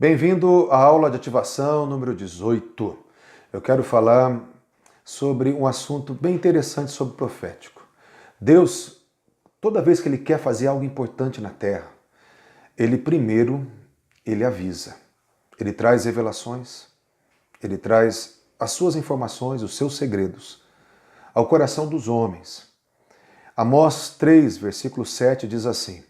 Bem-vindo à aula de ativação número 18. Eu quero falar sobre um assunto bem interessante sobre o profético. Deus, toda vez que Ele quer fazer algo importante na terra, Ele avisa. Ele traz revelações, Ele traz as suas informações, os seus segredos ao coração dos homens. Amós 3, versículo 7 diz assim: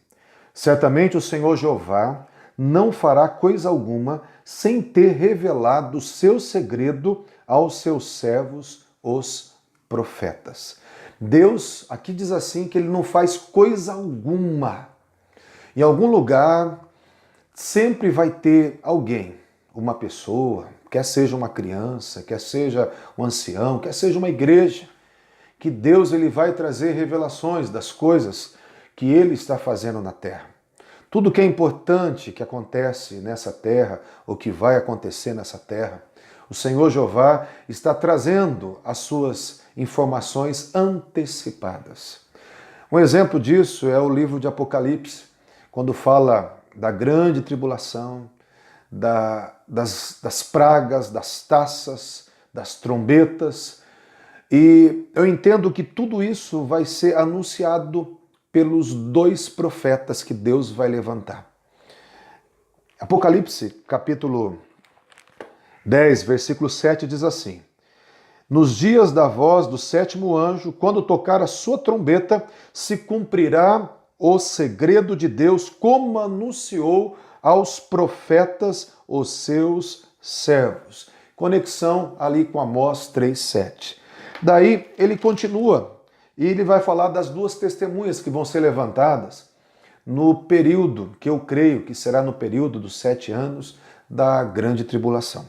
Certamente o Senhor Jeová não fará coisa alguma sem ter revelado o seu segredo aos seus servos, os profetas. Deus aqui diz assim que Ele não faz coisa alguma. Em algum lugar sempre vai ter alguém, uma pessoa, quer seja uma criança, quer seja um ancião, quer seja uma igreja, que Deus ele vai trazer revelações das coisas que Ele está fazendo na terra. Tudo que é importante que acontece nessa terra, ou que vai acontecer nessa terra, o Senhor Jeová está trazendo as suas informações antecipadas. Um exemplo disso é o livro de Apocalipse, quando fala da grande tribulação, das pragas, das taças, das trombetas. E eu entendo que tudo isso vai ser anunciado pelos dois profetas que Deus vai levantar. Apocalipse, capítulo 10, versículo 7 diz assim: Nos dias da voz do sétimo anjo, quando tocar a sua trombeta, se cumprirá o segredo de Deus, como anunciou aos profetas os seus servos. Conexão ali com Amós 3:7. Daí ele continua e ele vai falar das duas testemunhas que vão ser levantadas no período, que eu creio que será no período dos 7 anos da grande tribulação.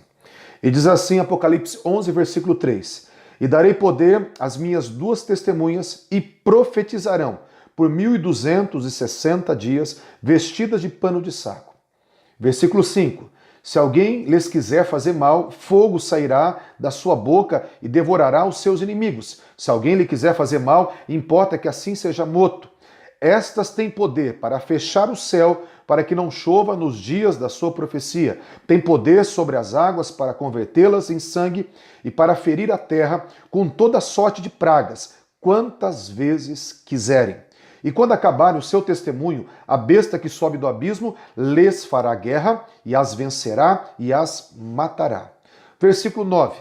E diz assim Apocalipse 11, versículo 3: E darei poder às minhas duas testemunhas e profetizarão por 1260 dias, vestidas de pano de saco. Versículo 5: Se alguém lhes quiser fazer mal, fogo sairá da sua boca e devorará os seus inimigos. Se alguém lhe quiser fazer mal, importa que assim seja morto. Estas têm poder para fechar o céu, para que não chova nos dias da sua profecia. Tem poder sobre as águas para convertê-las em sangue e para ferir a terra com toda sorte de pragas, quantas vezes quiserem. E quando acabarem o seu testemunho, a besta que sobe do abismo lhes fará guerra e as vencerá e as matará. Versículo 9.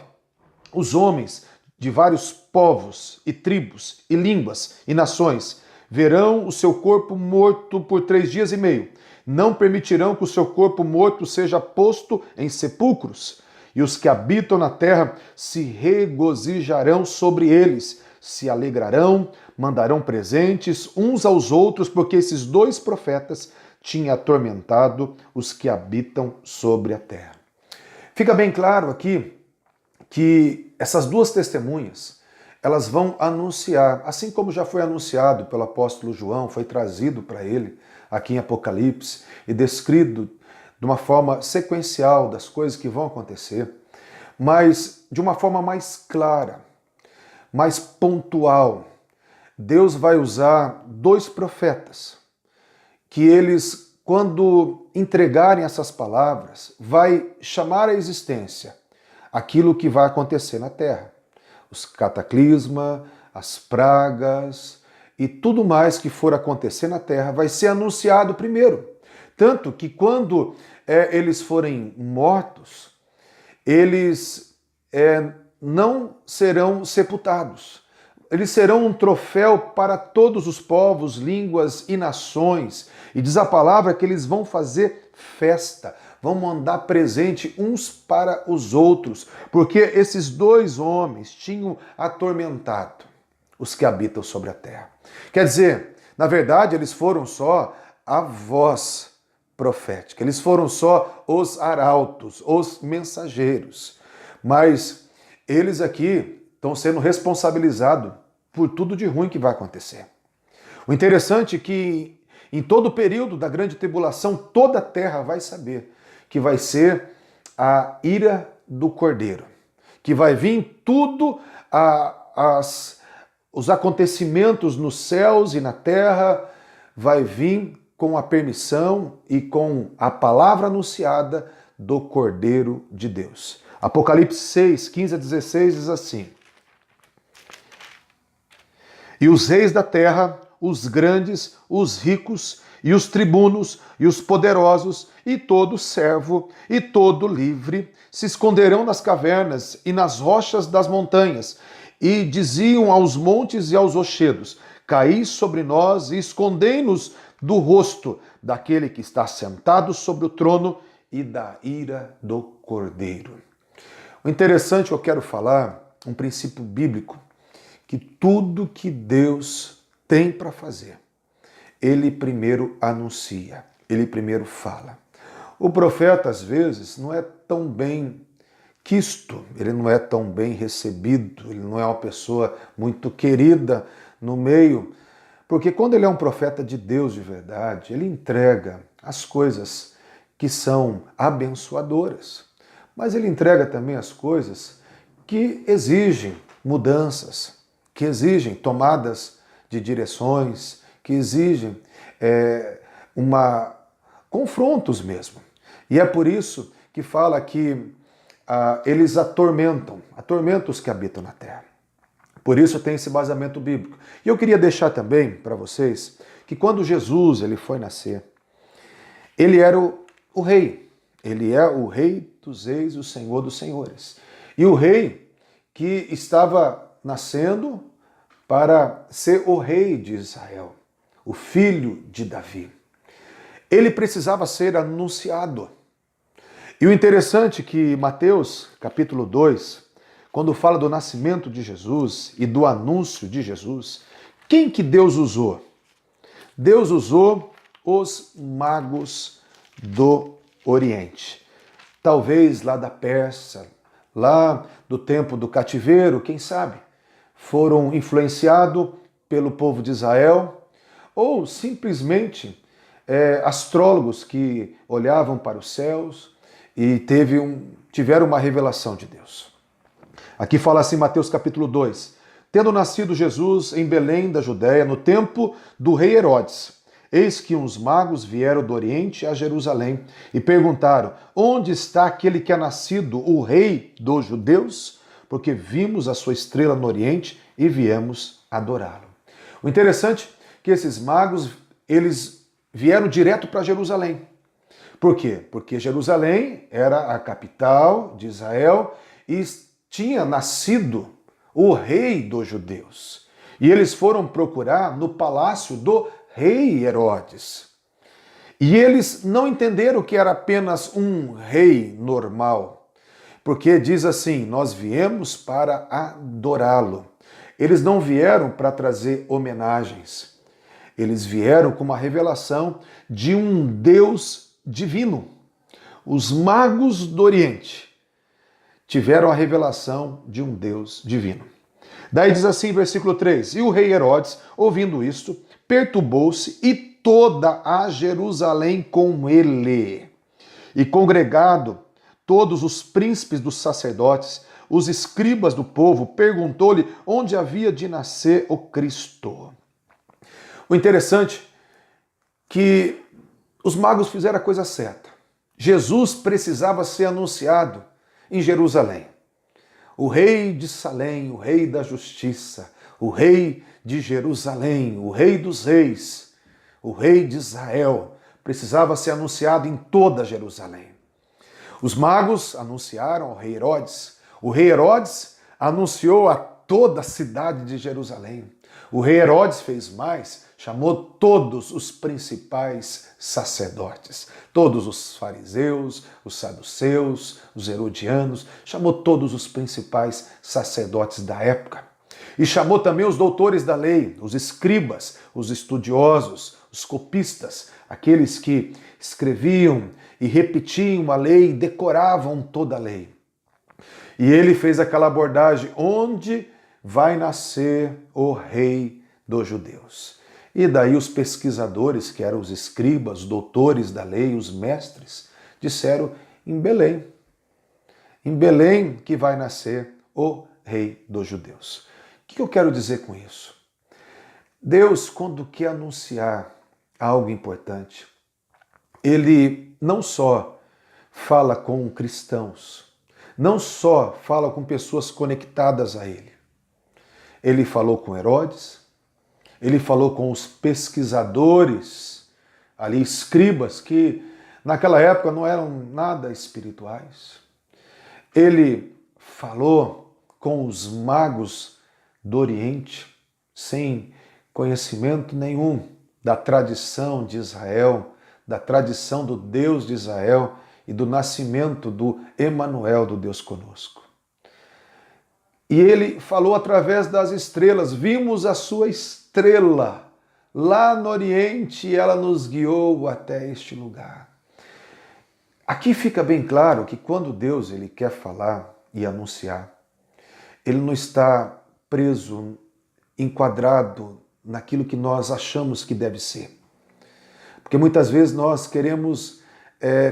Os homens de vários povos e tribos e línguas e nações verão o seu corpo morto por 3 dias e meio. Não permitirão que o seu corpo morto seja posto em sepulcros. E os que habitam na terra se regozijarão sobre eles, se alegrarão, mandarão presentes uns aos outros, porque esses dois profetas tinham atormentado os que habitam sobre a terra. Fica bem claro aqui que essas duas testemunhas, elas vão anunciar, assim como já foi anunciado pelo apóstolo João, foi trazido para ele aqui em Apocalipse e descrito de uma forma sequencial das coisas que vão acontecer, mas de uma forma mais clara, mais pontual. Deus vai usar dois profetas, que eles, quando entregarem essas palavras, vai chamar à existência aquilo que vai acontecer na terra. Os cataclismas, as pragas e tudo mais que for acontecer na terra vai ser anunciado primeiro. Tanto que quando eles forem mortos, eles não serão sepultados. Eles serão um troféu para todos os povos, línguas e nações. E diz a palavra que eles vão fazer festa, vão mandar presente uns para os outros, porque esses dois homens tinham atormentado os que habitam sobre a terra. Quer dizer, na verdade, eles foram só a voz profética, eles foram só os arautos, os mensageiros, mas eles aqui estão sendo responsabilizados por tudo de ruim que vai acontecer. O interessante é que em todo o período da grande tribulação, toda a terra vai saber que vai ser a ira do Cordeiro, que vai vir tudo os acontecimentos nos céus e na terra, vai vir com a permissão e com a palavra anunciada do Cordeiro de Deus. Apocalipse 6, 15 a 16 diz assim: E os reis da terra, os grandes, os ricos, e os tribunos, e os poderosos, e todo servo, e todo livre, se esconderão nas cavernas e nas rochas das montanhas, e diziam aos montes e aos rochedos: Caí sobre nós e escondei-nos do rosto daquele que está sentado sobre o trono e da ira do Cordeiro. O interessante que eu quero falar, um princípio bíblico, que tudo que Deus tem para fazer, Ele primeiro anuncia, Ele primeiro fala. O profeta, às vezes, não é tão bem quisto, ele não é tão bem recebido, ele não é uma pessoa muito querida no meio, porque quando ele é um profeta de Deus de verdade, ele entrega as coisas que são abençoadoras, mas ele entrega também as coisas que exigem mudanças, que exigem tomadas de direções, que exigem confrontos mesmo. E é por isso que fala que eles atormentam os que habitam na terra. Por isso tem esse basamento bíblico. E eu queria deixar também para vocês que quando Jesus ele foi nascer, ele era o rei. Ele é o rei dos reis, o senhor dos senhores. E o rei que estava nascendo para ser o rei de Israel, o filho de Davi. Ele precisava ser anunciado. E o interessante é que Mateus, capítulo 2, quando fala do nascimento de Jesus e do anúncio de Jesus, quem que Deus usou? Deus usou os magos do Oriente. Talvez lá da Pérsia, lá do tempo do cativeiro, quem sabe? Foram influenciados pelo povo de Israel, ou simplesmente astrólogos que olhavam para os céus e tiveram uma revelação de Deus. Aqui fala assim, Mateus capítulo 2, tendo nascido Jesus em Belém da Judéia, no tempo do rei Herodes, eis que uns magos vieram do Oriente a Jerusalém e perguntaram, onde está aquele que é nascido, o rei dos judeus? Porque vimos a sua estrela no Oriente e viemos adorá-lo. O interessante é que esses magos, eles vieram direto para Jerusalém. Por quê? Porque Jerusalém era a capital de Israel e tinha nascido o rei dos judeus. E eles foram procurar no palácio do rei Herodes. E eles não entenderam que era apenas um rei normal. Porque diz assim, nós viemos para adorá-lo. Eles não vieram para trazer homenagens. Eles vieram com uma revelação de um Deus divino. Os magos do Oriente tiveram a revelação de um Deus divino. Daí diz assim, versículo 3, e o rei Herodes, ouvindo isto, perturbou-se e toda a Jerusalém com ele. E congregado todos os príncipes dos sacerdotes, os escribas do povo, perguntou-lhe onde havia de nascer o Cristo. O interessante é que os magos fizeram a coisa certa. Jesus precisava ser anunciado em Jerusalém. O rei de Salém, o rei da justiça, o rei de Jerusalém, o rei dos reis, o rei de Israel, precisava ser anunciado em toda Jerusalém. Os magos anunciaram ao rei Herodes. O rei Herodes anunciou a toda a cidade de Jerusalém. O rei Herodes fez mais, chamou todos os principais sacerdotes, todos os fariseus, os saduceus, os herodianos, chamou todos os principais sacerdotes da época. E chamou também os doutores da lei, os escribas, os estudiosos, os copistas, aqueles que escreviam e repetiam a lei e decoravam toda a lei. E ele fez aquela abordagem, onde vai nascer o rei dos judeus. E daí os pesquisadores, que eram os escribas, os doutores da lei, os mestres, disseram em Belém. Em Belém que vai nascer o rei dos judeus. O que eu quero dizer com isso? Deus, quando quer anunciar algo importante, ele não só fala com cristãos, não só fala com pessoas conectadas a ele. Ele falou com Herodes, ele falou com os pesquisadores, ali escribas, que naquela época não eram nada espirituais. Ele falou com os magos do Oriente, sem conhecimento nenhum da tradição de Israel, da tradição do Deus de Israel e do nascimento do Emanuel, do Deus conosco. E ele falou através das estrelas, vimos a sua estrela lá no Oriente e ela nos guiou até este lugar. Aqui fica bem claro que quando Deus ele quer falar e anunciar, ele não está preso, enquadrado naquilo que nós achamos que deve ser. Porque muitas vezes nós queremos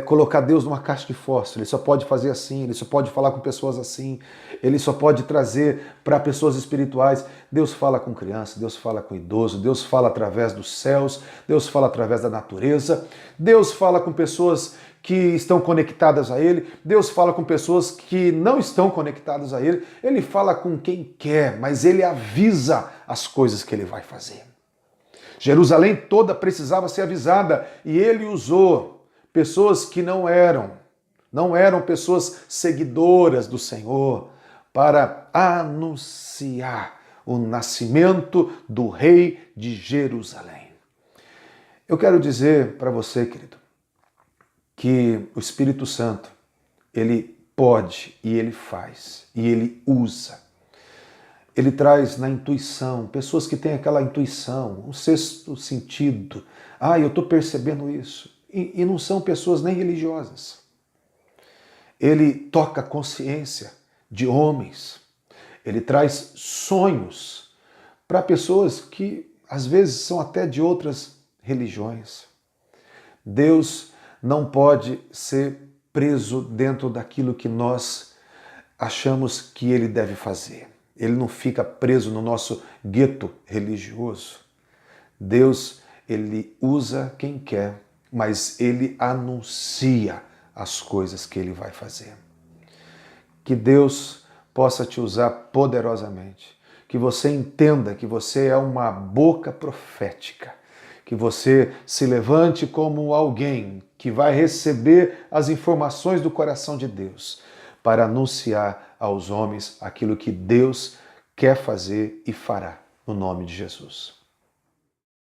colocar Deus numa caixa de fósforo. Ele só pode fazer assim, ele só pode falar com pessoas assim, ele só pode trazer para pessoas espirituais. Deus fala com criança, Deus fala com idoso, Deus fala através dos céus, Deus fala através da natureza, Deus fala com pessoas que estão conectadas a Ele, Deus fala com pessoas que não estão conectadas a Ele, Ele fala com quem quer, mas Ele avisa as coisas que Ele vai fazer. Jerusalém toda precisava ser avisada e Ele usou pessoas que não eram pessoas seguidoras do Senhor, para anunciar o nascimento do rei de Jerusalém. Eu quero dizer para você, querido, que o Espírito Santo, ele pode e ele faz, e ele usa. Ele traz na intuição, pessoas que têm aquela intuição, um sexto sentido. Eu estou percebendo isso. E não são pessoas nem religiosas. Ele toca a consciência de homens. Ele traz sonhos para pessoas que às vezes são até de outras religiões. Deus não pode ser preso dentro daquilo que nós achamos que ele deve fazer. Ele não fica preso no nosso gueto religioso. Deus, ele usa quem quer, mas ele anuncia as coisas que ele vai fazer. Que Deus possa te usar poderosamente, que você entenda que você é uma boca profética, que você se levante como alguém que vai receber as informações do coração de Deus para anunciar aos homens aquilo que Deus quer fazer e fará, no nome de Jesus.